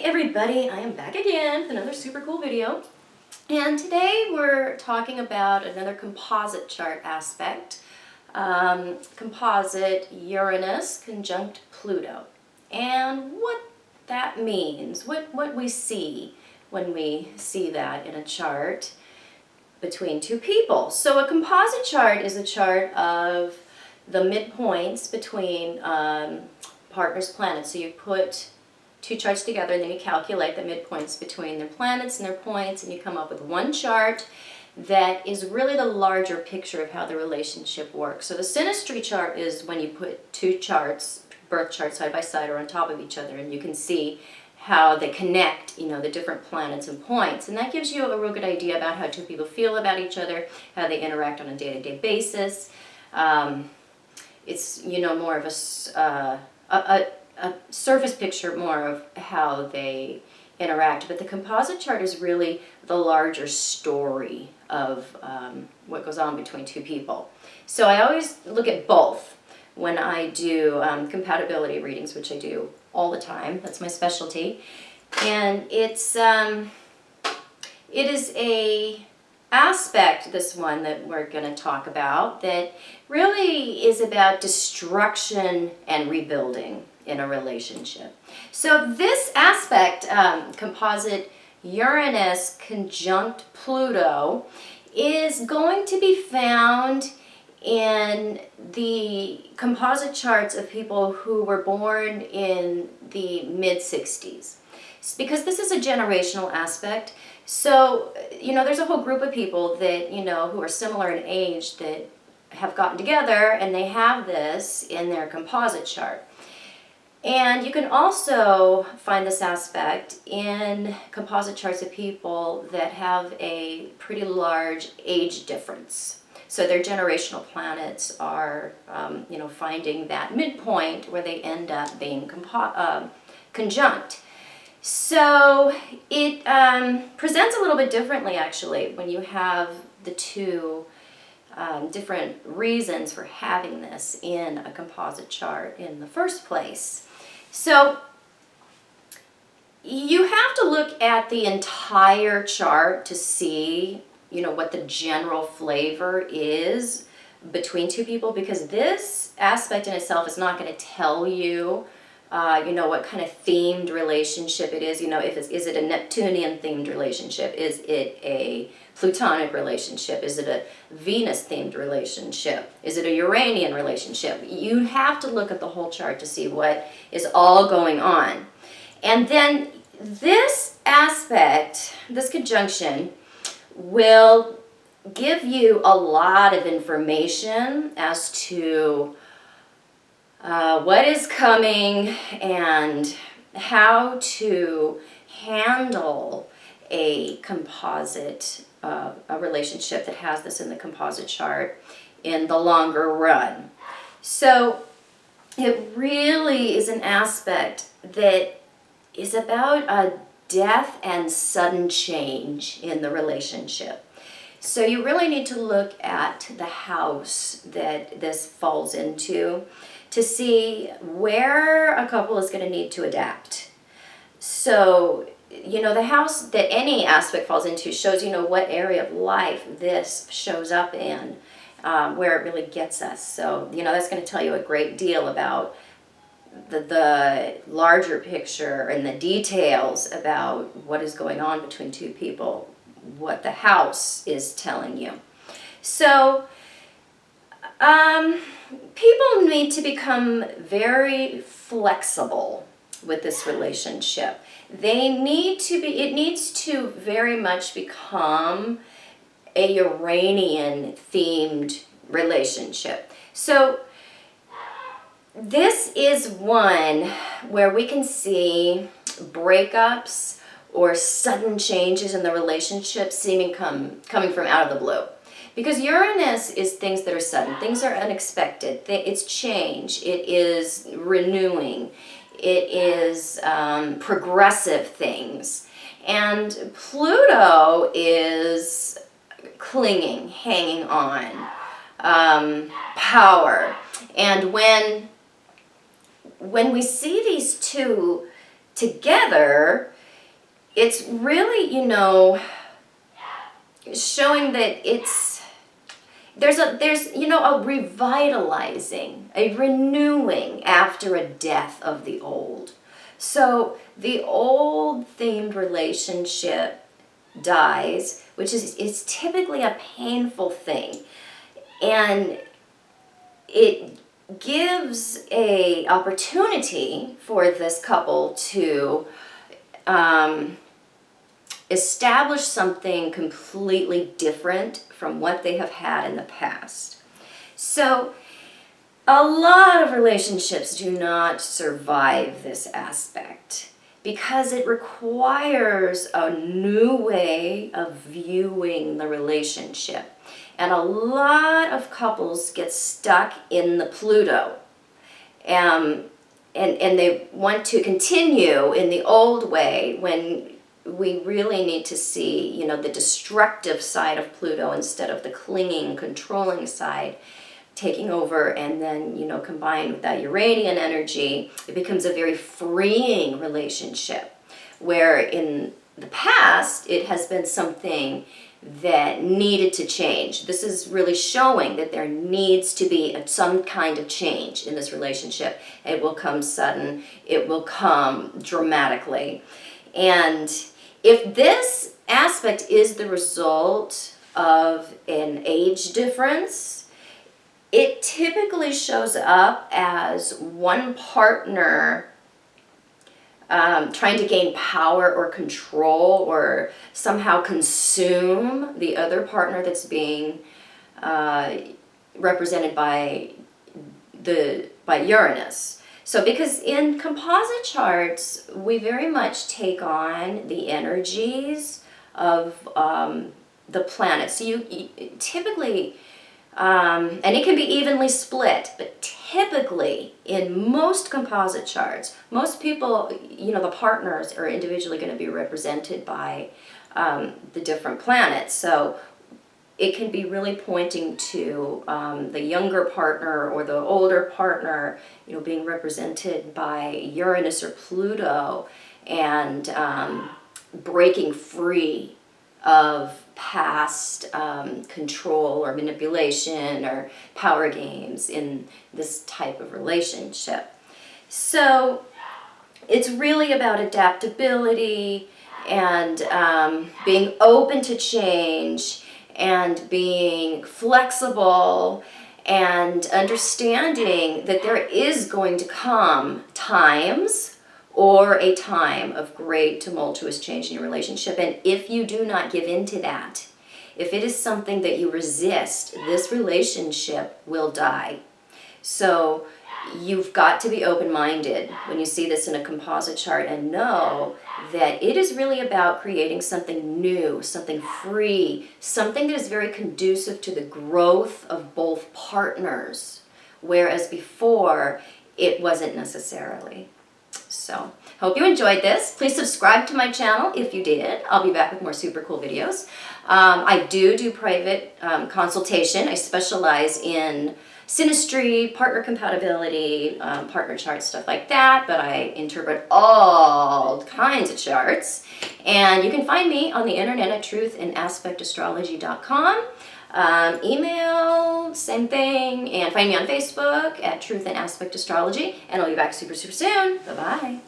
everybody, I am back again with another super cool video. And today we're talking about another composite chart aspect. Composite Uranus conjunct Pluto. And what that means, what we see when we see that in a chart between two people. So a composite chart is a chart of the midpoints between partners' planets. So you put two charts together and then you calculate the midpoints between their planets and their points, and you come up with one chart that is really the larger picture of how the relationship works. So the synastry chart is when you put two charts, birth charts side by side or on top of each other, and you can see how they connect, the different planets and points. And that gives you a real good idea about how two people feel about each other, how they interact on a day-to-day basis. It's, more of a surface picture more of how they interact. But the composite chart is really the larger story of what goes on between two people. So I always look at both when I do compatibility readings, which I do all the time. That's my specialty. And it is a aspect, this one that we're going to talk about, that really is about destruction and rebuilding in a relationship. So this aspect, composite Uranus conjunct Pluto, is going to be found in the composite charts of people who were born in the mid-60s. Because this is a generational aspect. So, there's a whole group of people that, who are similar in age that have gotten together and they have this in their composite chart. And you can also find this aspect in composite charts of people that have a pretty large age difference. So their generational planets are, finding that midpoint where they end up being conjunct. So it presents a little bit differently, actually, when you have the two different reasons for having this in a composite chart in the first place. So you have to look at the entire chart to see, what the general flavor is between two people, because this aspect in itself is not going to tell you, what kind of themed relationship it is. Is it a Neptunian themed relationship? Is it a Plutonic relationship? Is it a Venus themed relationship? Is it a Uranian relationship? You have to look at the whole chart to see what is all going on. And then this aspect, this conjunction, will give you a lot of information as to what is coming and how to handle a composite, a relationship that has this in the composite chart in the longer run. So it really is an aspect that is about a death and sudden change in the relationship. So you really need to look at the house that this falls into to see where a couple is going to need to adapt. So, the house that any aspect falls into shows, what area of life this shows up in, where it really gets us. So, that's going to tell you a great deal about the larger picture and the details about what is going on between two people, what the house is telling you. So, people need to become very flexible with this relationship. It needs to very much become a Uranian themed relationship. So this is one where we can see breakups or sudden changes in the relationship coming from out of the blue. Because Uranus is things that are sudden, things are unexpected, it's change, it is renewing, it is progressive things. And Pluto is clinging, hanging on, power. And when we see these two together, it's really, showing that there's a revitalizing, a renewing after a death of the old. So the old themed relationship dies, which is typically a painful thing. And it gives a opportunity for this couple to establish something completely different from what they have had in the past. So a lot of relationships do not survive this aspect because it requires a new way of viewing the relationship. And a lot of couples get stuck in the Pluto. And they want to continue in the old way when we really need to see, the destructive side of Pluto instead of the clinging, controlling side taking over. And then, combined with that Uranian energy, it becomes a very freeing relationship, where in the past it has been something that needed to change. This is really showing that there needs to be some kind of change in this relationship. It will come sudden, it will come dramatically. And if this aspect is the result of an age difference, it typically shows up as one partner trying to gain power or control or somehow consume the other partner that's being represented by Uranus. So because in composite charts, we very much take on the energies of the planet. So you typically, and it can be evenly split, but typically in most composite charts, most people, the partners are individually going to be represented by the different planets. So it can be really pointing to the younger partner or the older partner, being represented by Uranus or Pluto, and breaking free of past control or manipulation or power games in this type of relationship. So it's really about adaptability and being open to change and being flexible and understanding that there is going to come times or a time of great tumultuous change in your relationship. And if you do not give in to that, if it is something that you resist, this relationship will die. So you've got to be open-minded when you see this in a composite chart and know that it is really about creating something new, something free, something that is very conducive to the growth of both partners, whereas before it wasn't necessarily. So, hope you enjoyed this. Please subscribe to my channel if you did. I'll be back with more super cool videos. I do private consultation. I specialize in synastry, partner compatibility, partner charts, stuff like that, but I interpret all kinds of charts. And you can find me on the internet at truthandaspectastrology.com. Email, same thing, and find me on Facebook at Truth and Aspect Astrology, and I'll be back super soon. Bye-bye.